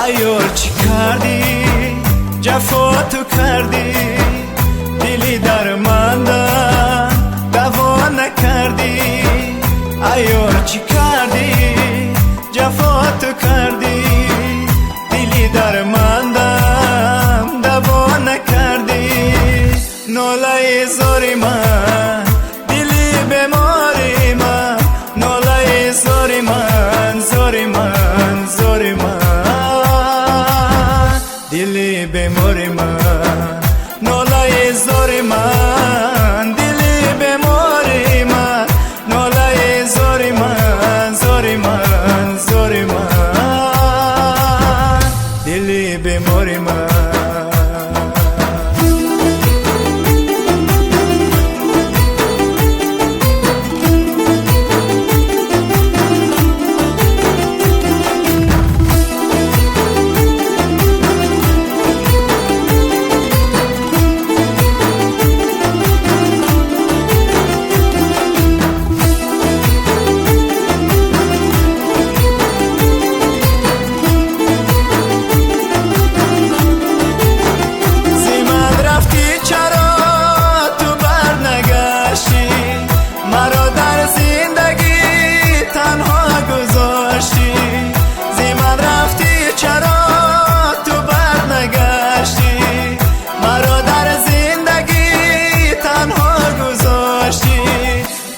ایار چی کردی جفا تو کردی دلی درمانده دوا نکردی ایار چی کردی جفا تو کردی دلی درماندم دوا نکردی ناله زاری من دلی بیماری من ناله زاری من زاری من زاری من دلی بیماری من ناله زاری من دلی بیماری من ناله زاری من زاری من زاری من دلی بیماری من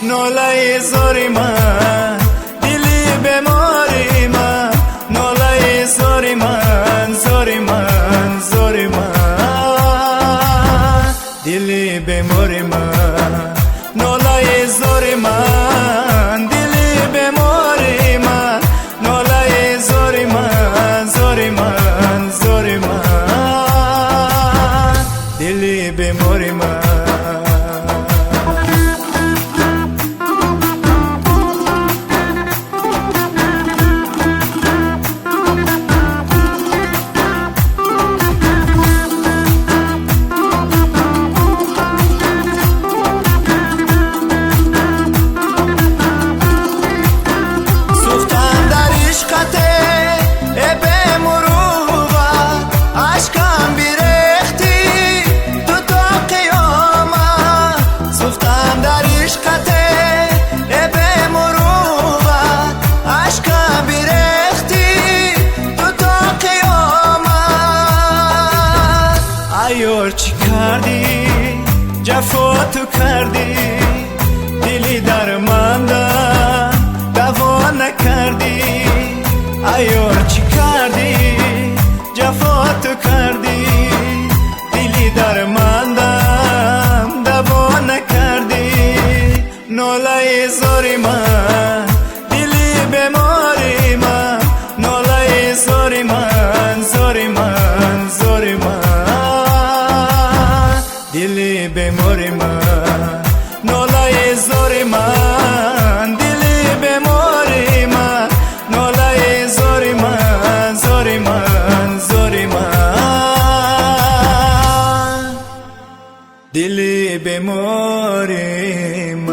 ناله زاری من دلی بیماری من ناله زاری من زاری من زاری من دلی بیماری من ناله زاری من دلی بیماری من ناله زاری من زاری من زاری من دلی بیماری من ایار چی کردی جفا تو کردی دلی درمانده دوا نکردی ایار چی کردی جفا تو کردی دلی درماندم دوا نکردی ناله زاری من دلی بیماری من ناله زاری من زاری من زاری من دلی بیماری من ناله زاری من دلی بیماری من ناله زاری من زاری من زاری من دلی بیماری من